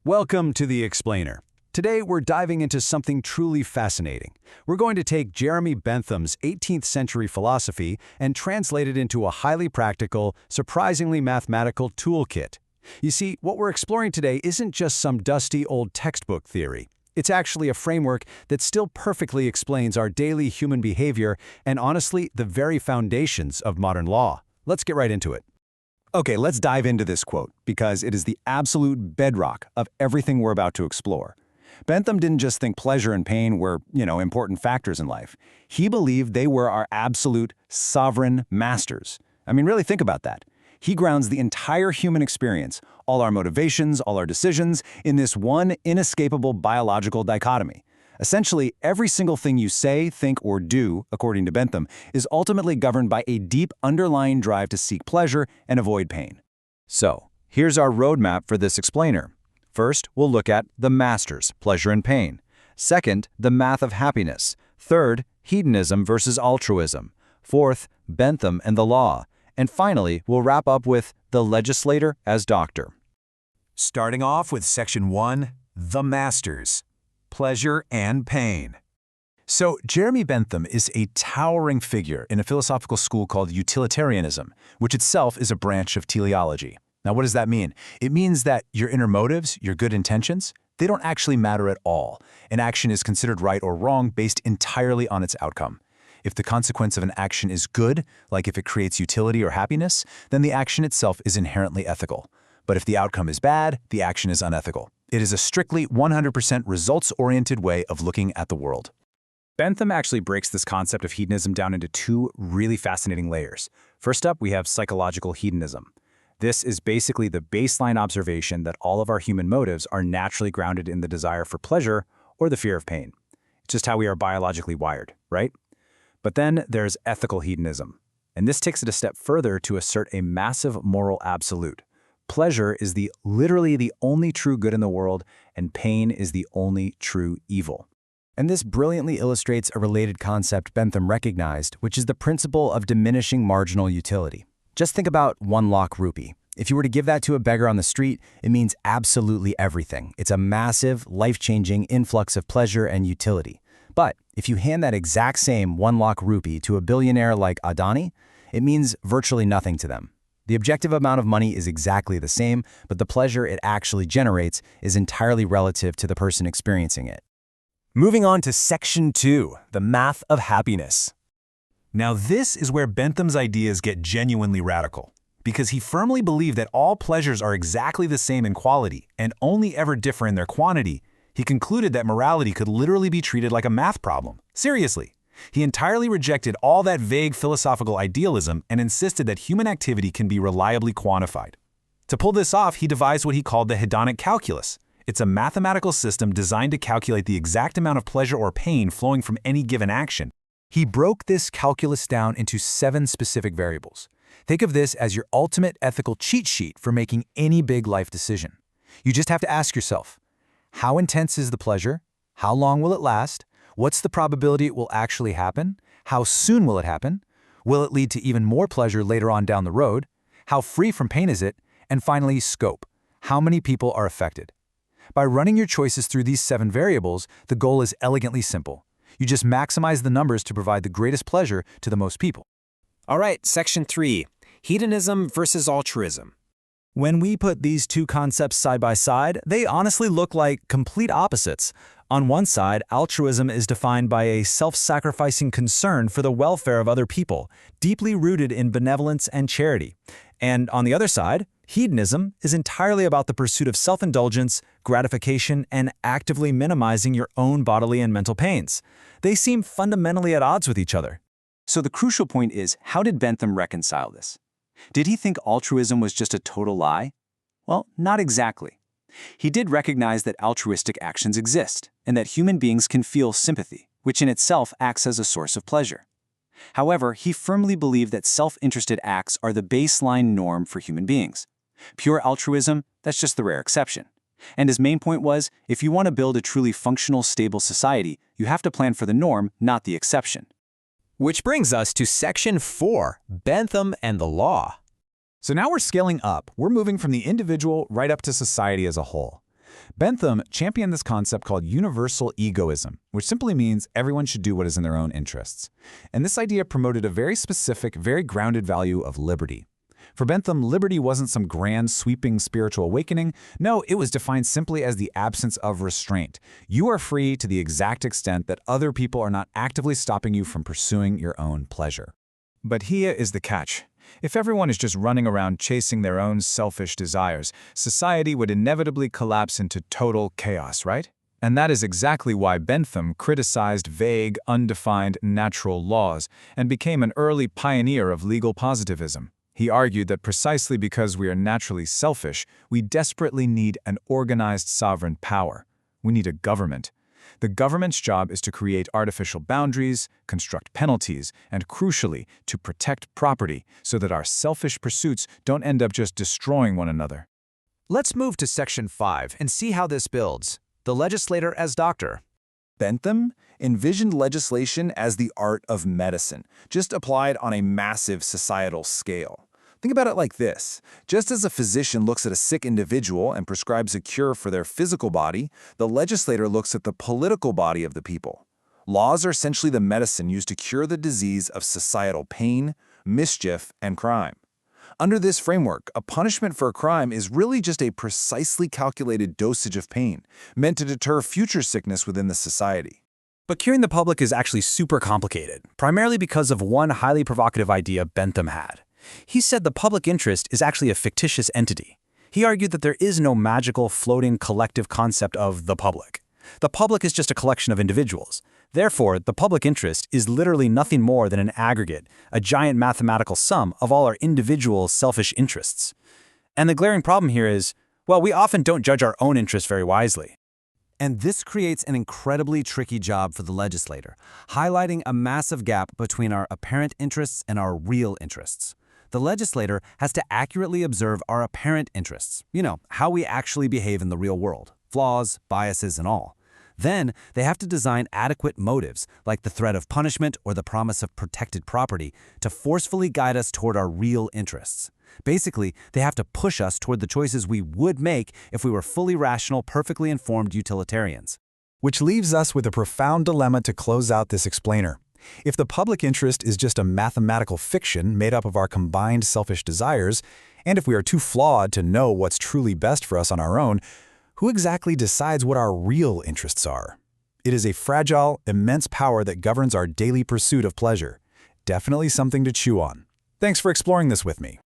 Welcome to The Explainer. Today we're diving into something truly fascinating. We're going to take Jeremy Bentham's 18th century philosophy and translate it into a highly practical, surprisingly mathematical toolkit. You see, what we're exploring today isn't just some dusty old textbook theory. It's actually a framework that still perfectly explains our daily human behavior and, honestly, the very foundations of modern law. Let's get right into it. Okay, let's dive into this quote, because it is the absolute bedrock of everything we're about to explore. Bentham didn't just think pleasure and pain were, important factors in life. He believed they were our absolute sovereign masters. I mean, really think about that. He grounds the entire human experience, all our motivations, all our decisions, in this one inescapable biological dichotomy. Essentially, every single thing you say, think, or do, according to Bentham, is ultimately governed by a deep underlying drive to seek pleasure and avoid pain. So, here's our roadmap for this explainer. First, we'll look at the masters, pleasure and pain. Second, the math of happiness. Third, hedonism versus altruism. Fourth, Bentham and the law. And finally, we'll wrap up with the legislator as doctor. Starting off with Section 1, the masters. Pleasure and pain. So, Jeremy Bentham is a towering figure in a philosophical school called Utilitarianism, which itself is a branch of teleology. Now, what does that mean? It means that your inner motives, your good intentions, they don't actually matter at all. An action is considered right or wrong based entirely on its outcome. If the consequence of an action is good, like if it creates utility or happiness, then the action itself is inherently ethical. But if the outcome is bad, the action is unethical. It is a strictly 100% results-oriented way of looking at the world. Bentham actually breaks this concept of hedonism down into two really fascinating layers. First up, we have psychological hedonism. This is basically the baseline observation that all of our human motives are naturally grounded in the desire for pleasure or the fear of pain. It's just how we are biologically wired, right? But then there's ethical hedonism, and this takes it a step further to assert a massive moral absolute. Pleasure is literally the only true good in the world, and pain is the only true evil. And this brilliantly illustrates a related concept Bentham recognized, which is the principle of diminishing marginal utility. Just think about 1 lakh rupee. If you were to give that to a beggar on the street, it means absolutely everything. It's a massive, life-changing influx of pleasure and utility. But if you hand that exact same 1 lakh rupee to a billionaire like Adani, it means virtually nothing to them. The objective amount of money is exactly the same, but the pleasure it actually generates is entirely relative to the person experiencing it. Moving on to Section 2, the math of happiness. Now this is where Bentham's ideas get genuinely radical, because he firmly believed that all pleasures are exactly the same in quality and only ever differ in their quantity. He concluded that morality could literally be treated like a math problem. Seriously. He entirely rejected all that vague philosophical idealism and insisted that human activity can be reliably quantified. To pull this off, he devised what he called the hedonic calculus. It's a mathematical system designed to calculate the exact amount of pleasure or pain flowing from any given action. He broke this calculus down into 7 specific variables. Think of this as your ultimate ethical cheat sheet for making any big life decision. You just have to ask yourself, how intense is the pleasure? How long will it last? What's the probability it will actually happen? How soon will it happen? Will it lead to even more pleasure later on down the road? How free from pain is it? And finally, scope. How many people are affected? By running your choices through these 7 variables, the goal is elegantly simple. You just maximize the numbers to provide the greatest pleasure to the most people. All right, Section 3, hedonism versus altruism. When we put these two concepts side by side, they honestly look like complete opposites. On one side, altruism is defined by a self-sacrificing concern for the welfare of other people, deeply rooted in benevolence and charity. And on the other side, hedonism is entirely about the pursuit of self-indulgence, gratification, and actively minimizing your own bodily and mental pains. They seem fundamentally at odds with each other. So the crucial point is, how did Bentham reconcile this? Did he think altruism was just a total lie? Well, not exactly. He did recognize that altruistic actions exist, and that human beings can feel sympathy, which in itself acts as a source of pleasure. However, he firmly believed that self-interested acts are the baseline norm for human beings. Pure altruism, that's just the rare exception. And his main point was, if you want to build a truly functional, stable society, you have to plan for the norm, not the exception. Which brings us to Section 4, Bentham and the law. So now we're scaling up. We're moving from the individual right up to society as a whole. Bentham championed this concept called universal egoism, which simply means everyone should do what is in their own interests. And this idea promoted a very specific, very grounded value of liberty. For Bentham, liberty wasn't some grand, sweeping spiritual awakening. No, it was defined simply as the absence of restraint. You are free to the exact extent that other people are not actively stopping you from pursuing your own pleasure. But here is the catch. If everyone is just running around chasing their own selfish desires, society would inevitably collapse into total chaos, right? And that is exactly why Bentham criticized vague, undefined natural laws and became an early pioneer of legal positivism. He argued that precisely because we are naturally selfish, we desperately need an organized sovereign power. We need a government. The government's job is to create artificial boundaries, construct penalties, and crucially, to protect property so that our selfish pursuits don't end up just destroying one another. Let's move to Section 5 and see how this builds. The legislator as doctor. Bentham envisioned legislation as the art of medicine, just applied on a massive societal scale. Think about it like this. Just as a physician looks at a sick individual and prescribes a cure for their physical body, the legislator looks at the political body of the people. Laws are essentially the medicine used to cure the disease of societal pain, mischief, and crime. Under this framework, a punishment for a crime is really just a precisely calculated dosage of pain, meant to deter future sickness within the society. But curing the public is actually super complicated, primarily because of one highly provocative idea Bentham had. He said the public interest is actually a fictitious entity. He argued that there is no magical, floating, collective concept of the public. The public is just a collection of individuals. Therefore, the public interest is literally nothing more than an aggregate, a giant mathematical sum of all our individual selfish interests. And the glaring problem here is, well, we often don't judge our own interests very wisely. And this creates an incredibly tricky job for the legislator, highlighting a massive gap between our apparent interests and our real interests. The legislator has to accurately observe our apparent interests, how we actually behave in the real world, flaws, biases, and all. Then, they have to design adequate motives, like the threat of punishment or the promise of protected property, to forcefully guide us toward our real interests. Basically, they have to push us toward the choices we would make if we were fully rational, perfectly informed utilitarians. Which leaves us with a profound dilemma to close out this explainer. If the public interest is just a mathematical fiction made up of our combined selfish desires, and if we are too flawed to know what's truly best for us on our own, who exactly decides what our real interests are? It is a fragile, immense power that governs our daily pursuit of pleasure. Definitely something to chew on. Thanks for exploring this with me.